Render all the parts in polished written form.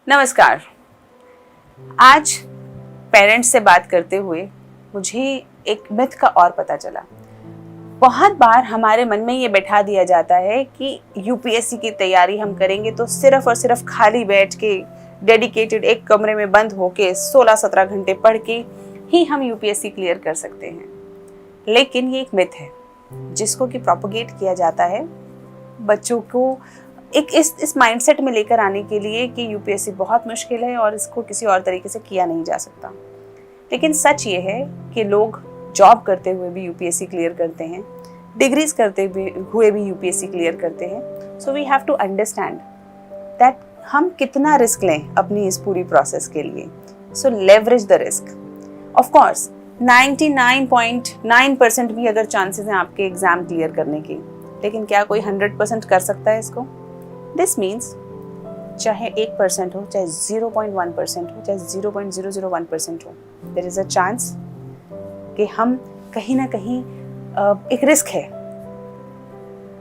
नमस्कार। आज पेरेंट्स से बात करते हुए मुझे एक मिथ का और पता चला। बहुत बार हमारे मन में ये बैठा दिया जाता है कि यूपीएससी की तैयारी हम करेंगे तो सिर्फ और सिर्फ खाली बैठ के डेडिकेटेड एक कमरे में बंद होके 16-17 घंटे पढ़ के ही हम यूपीएससी क्लियर कर सकते हैं। लेकिन ये एक मिथ है जिसको कि प्रोपोगेट किया जाता है बच्चों को एक इस माइंडसेट में लेकर आने के लिए कि यूपीएससी बहुत मुश्किल है और इसको किसी और तरीके से किया नहीं जा सकता। लेकिन सच ये है कि लोग जॉब करते हुए भी यूपीएससी क्लियर करते हैं, डिग्रीज करते हुए भी यूपीएससी क्लियर करते हैं। So we have to understand that हम कितना रिस्क लें अपनी इस पूरी प्रोसेस के लिए। So leverage the risk. Of course 99.9% भी अगर चांसेस हैं आपके एग्जाम क्लियर करने की, लेकिन क्या कोई 100% कर सकता है इसको? दिस मीन्स चाहे 1% हो, चाहे 0.1% हो, चाहे 0.001% हो, देयर इज अ चांस कि हम कहीं ना कहीं एक रिस्क है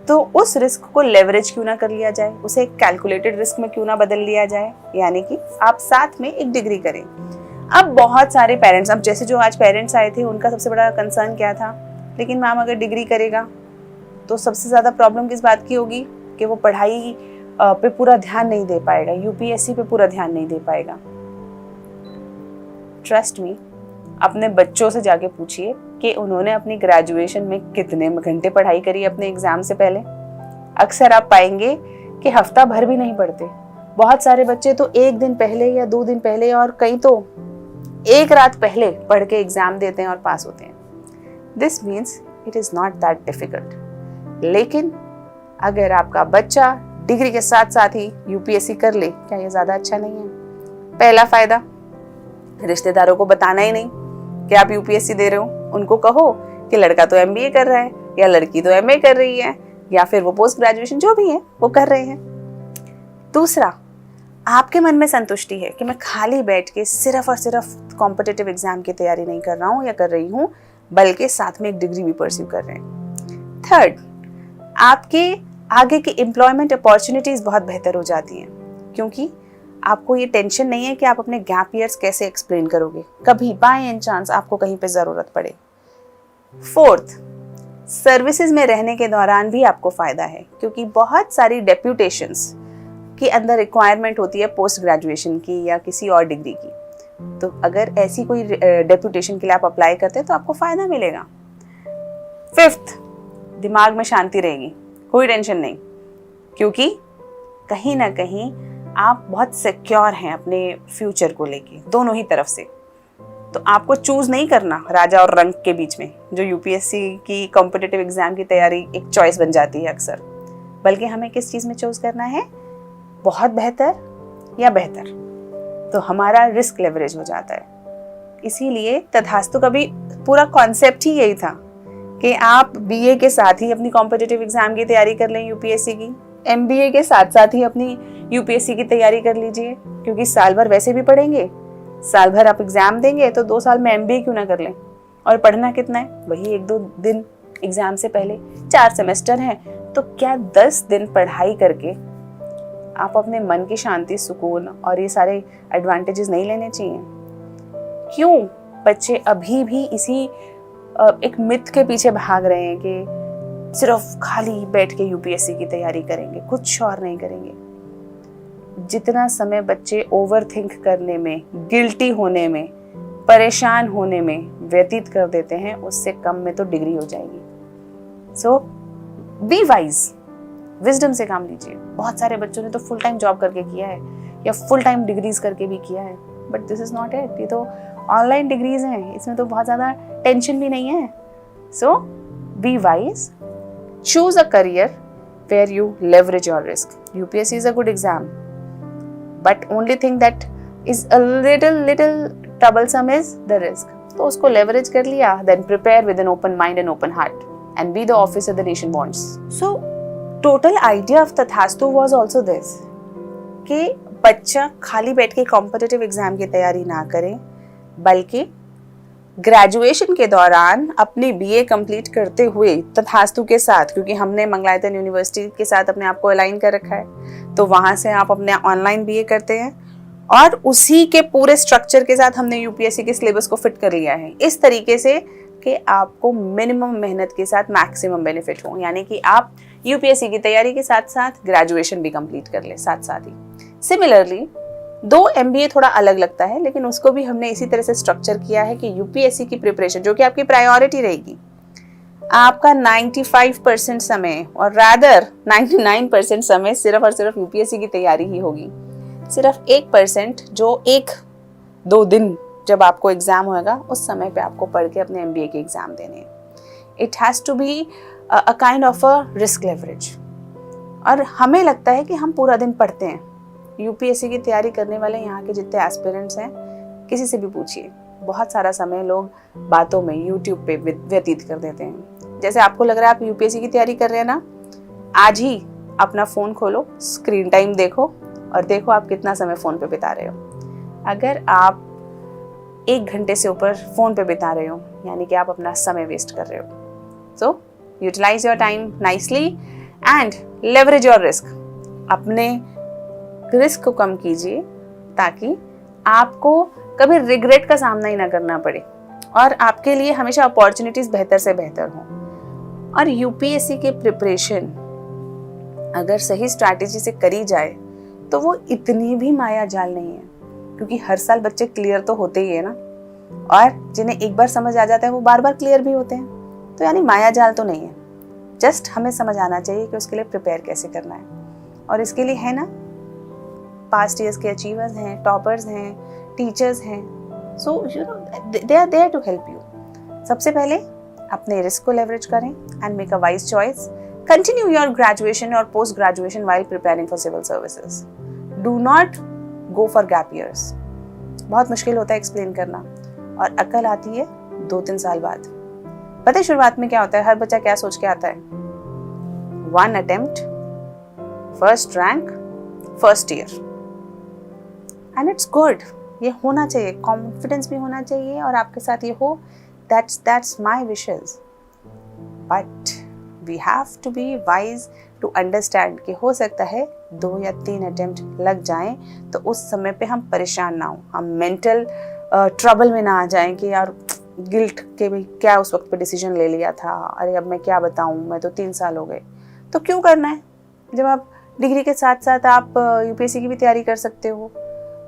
तो उस रिस्क को लेवरेज क्यों ना कर लिया जाए, उसे एक कैलकुलेटेड रिस्क में क्यों ना बदल लिया जाए, यानी कि आप साथ में एक डिग्री करें। अब बहुत सारे पेरेंट्स, अब जैसे जो आज पेरेंट्स आए थे उनका सबसे बड़ा कंसर्न क्या था, लेकिन मैम अगर डिग्री करेगा तो सबसे ज़्यादा प्रॉब्लम किस बात की होगी कि वो पढ़ाई पे पूरा ध्यान नहीं दे पाएगा, यूपीएससी पे पूरा ध्यान नहीं दे पाएगा। ट्रस्ट मी, अपने बच्चों से जाके पूछिए कि उन्होंने अपनी ग्रेजुएशन में कितने घंटे पढ़ाई करी अपने एग्जाम से पहले। अक्सर आप पाएंगे कि हफ्ता भर भी नहीं पढ़ते। बहुत सारे बच्चे तो 1 दिन पहले या 2 दिन पहले और कई तो 1 रात पहले पढ़ के एग्जाम देते हैं और पास होते हैं। This means it is not that difficult. लेकिन अगर आपका बच्चा डिग्री के साथ साथ ही यूपीएससी कर ले, क्या ये ज्यादा अच्छा नहीं है? पहला फायदा, रिश्तेदारों को बताना ही नहीं कि आप यूपीएससी दे रहे हो। उनको कहो कि लड़का तो एमबीए कर रहा है या लड़की तो एमए कर रही है या फिर वो पोस्ट ग्रेजुएशन जो भी है वो कर रहे हैं। दूसरा, आपके मन में संतुष्टि है कि मैं खाली बैठ के सिर्फ और सिर्फ कॉम्पिटिटिव एग्जाम की तैयारी नहीं कर रहा हूँ या कर रही हूँ, बल्कि साथ में एक डिग्री भी परस्यू कर रहे हैं। थर्ड, आपके आगे की एम्प्लॉयमेंट अपॉर्चुनिटीज बहुत बेहतर हो जाती हैं, क्योंकि आपको ये टेंशन नहीं है कि आप अपने गैप ईयर्स कैसे एक्सप्लेन करोगे, कभी बाय एनी चांस आपको कहीं पे जरूरत पड़े। फोर्थ, सर्विसेज में रहने के दौरान भी आपको फायदा है, क्योंकि बहुत सारी डेप्यूटेशंस के अंदर रिक्वायरमेंट होती है पोस्ट ग्रेजुएशन की या किसी और डिग्री की। तो अगर ऐसी कोई डेप्यूटेशन के लिए आप अप्लाई करते हैं तो आपको फायदा मिलेगा। फिफ्थ, दिमाग में शांति रहेगी, कोई टेंशन नहीं, क्योंकि कहीं ना कहीं आप बहुत सिक्योर हैं अपने फ्यूचर को लेके, दोनों ही तरफ से। तो आपको चूज नहीं करना राजा और रंक के बीच में, जो यूपीएससी की कॉम्पिटिटिव एग्जाम की तैयारी एक चॉइस बन जाती है अक्सर, बल्कि हमें किस चीज में चूज करना है, बहुत बेहतर या बेहतर। तो हमारा रिस्क लेवरेज हो जाता है। इसीलिए तथास्तु का भी पूरा कॉन्सेप्ट ही यही था कि आप बीए के साथ ही अपनी कॉम्पिटिटिव एग्जाम की तैयारी कर लें यूपीएससी की, एमबीए के साथ साथ ही अपनी यूपीएससी की तैयारी कर लीजिए, क्योंकि साल भर वैसे भी पढ़ेंगे, साल भर आप एग्जाम देंगे तो 2 साल में एमबीए क्यों ना कर लें। और पढ़ना कितना है, वही 1-2 दिन एग्जाम से पहले। 4 सेमेस्टर हैं तो क्या 10 दिन पढ़ाई करके आप अपने मन की शांति, सुकून और ये सारे एडवांटेजेस नहीं लेने चाहिए? क्यों बच्चे अभी भी इसी एक मिथ के पीछे भाग रहे हैं कि सिर्फ खाली बैठ के यूपीएससी की तैयारी करेंगे, कुछ और नहीं करेंगे? जितना समय बच्चे ओवरथिंक करने में, गिल्टी होने में, परेशान होने में व्यतीत कर देते हैं, उससे कम में तो डिग्री हो जाएगी। सो बी वाइज, विजडम से काम लीजिए। बहुत सारे बच्चों ने तो फुल टाइम जॉब करके किया है या फुल टाइम डिग्रीज करके भी किया है, but this is not it. ये तो ऑनलाइन डिग्रीज हैं, इसमें तो बहुत ज़्यादा टेंशन भी नहीं है। So be wise, choose a career where you leverage your risk. UPSC is a good exam, but only thing that is a little troublesome is the risk. तो उसको leverage कर लिया, then prepare with an open mind and open heart and be the officer the nation wants. So total idea of तथास्तु was also this कि बच्चा खाली बैठ के कॉम्पिटिटिव एग्जाम की तैयारी ना करे, बल्कि ग्रेजुएशन के दौरान अपनी बीए कंप्लीट करते हुए तथास्तु के साथ, क्योंकि हमने मंगलायतन यूनिवर्सिटी के साथ अपने आप को अलाइन कर रखा है, तो वहाँ से आप अपने ऑनलाइन बीए करते हैं और उसी के पूरे स्ट्रक्चर के साथ हमने यूपीएससी के सिलेबस को फिट कर लिया है इस तरीके से कि आपको मिनिमम मेहनत के साथ मैक्सिमम बेनिफिट हो, यानी कि आप यूपीएससी की तैयारी के साथ साथ ग्रेजुएशन भी कंप्लीट कर ले साथ साथ ही। सिमिलरली 2 MBA थोड़ा अलग लगता है, लेकिन उसको भी हमने इसी तरह से स्ट्रक्चर किया है कि यूपीएससी की प्रिपरेशन जो कि आपकी प्रायोरिटी रहेगी, आपका 95% समय और रादर 99% समय सिर्फ और सिर्फ यूपीएससी की तैयारी ही होगी। सिर्फ 1% जो 1-2 दिन जब आपको एग्जाम होगा उस समय पे आपको पढ़ के अपने MBA के एग्जाम देने हैं। It has to be a kind of a risk leverage. और हमें लगता है कि हम पूरा दिन पढ़ते हैं। यूपीएससी की तैयारी करने वाले यहाँ के जितने एस्पिरेंट्स हैं, किसी से भी पूछिए, बहुत सारा समय लोग बातों में यूट्यूब पे व्यतीत कर देते हैं। जैसे आपको लग रहा है आप यूपीएससी की तैयारी कर रहे हैं ना, आज ही अपना फ़ोन खोलो, स्क्रीन टाइम देखो और देखो आप कितना समय फ़ोन पे बिता रहे हो। अगर आप 1 घंटे से ऊपर फ़ोन पे बिता रहे हो, यानी कि आप अपना समय वेस्ट कर रहे हो। So utilise your time nicely and leverage your risk. अपने रिस्क को कम कीजिए ताकि आपको कभी रिग्रेट का सामना ही ना करना पड़े और आपके लिए हमेशा अपॉर्चुनिटीज बेहतर से बेहतर हों। और यूपीएससी के प्रिपरेशन अगर सही स्ट्रैटेजी से करी जाए तो वो इतनी भी माया जाल नहीं है, क्योंकि हर साल बच्चे क्लियर तो होते ही है ना, और जिन्हें एक बार समझ आ जाता है वो बार बार क्लियर भी होते हैं। तो यानी माया जाल तो नहीं है, जस्ट हमें समझ आना चाहिए कि उसके लिए प्रिपेयर कैसे करना है। और इसके लिए है ना, पास्ट ईयर्स के अचीवर्स हैं, टॉपर्स हैं, टीचर्स हैं, so you know they are there to help you. सबसे पहले अपने रिस्क को लेवरेज करें and make a wise choice. Continue your graduation और post graduation while preparing for civil services. Do not go for gap years. बहुत मुश्किल होता है एक्सप्लेन करना और अकल आती है 2-3 साल बाद। पता है शुरुआत में क्या होता है, हर बच्चा क्या सोच के आता है, 1 attempt, first rank, first year, and it's good. ये होना चाहिए, कॉन्फिडेंस भी होना चाहिए और आपके साथ ये हो, that's my wishes. But we have to be wise to understand कि हो सकता है 2 या 3 अटेम्प्ट लग जाएं, तो उस समय पे हम परेशान ना हो, हम मेंटल ट्रबल में ना आ जाएं कि यार गिल्ट के भी क्या उस वक्त पे डिसीजन ले लिया था, अरे अब मैं क्या बताऊं, मैं तो 3 साल हो गए। तो क्यों करना है, जब आप डिग्री के साथ साथ आप यूपीएससी की भी तैयारी कर सकते हो।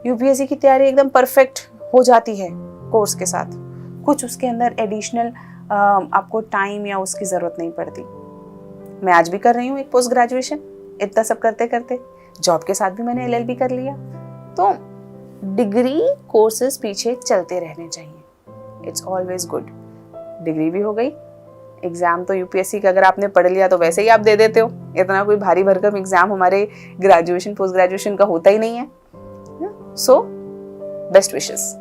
यूपीएससी की तैयारी एकदम परफेक्ट हो जाती है कोर्स के साथ, कुछ उसके अंदर एडिशनल आपको टाइम या उसकी ज़रूरत नहीं पड़ती। मैं आज भी कर रही हूँ एक पोस्ट ग्रेजुएशन, इतना सब करते करते जॉब के साथ भी मैंने LLB कर लिया। तो डिग्री कोर्सेज पीछे चलते रहने चाहिए, इट्स ऑलवेज गुड। डिग्री भी हो गई, एग्ज़ाम तो यूपीएससी का अगर आपने पढ़ लिया तो वैसे ही आप दे देते हो, इतना कोई भारी भरकम एग्ज़ाम हमारे ग्रेजुएशन पोस्ट ग्रेजुएशन का होता ही नहीं है। So best wishes.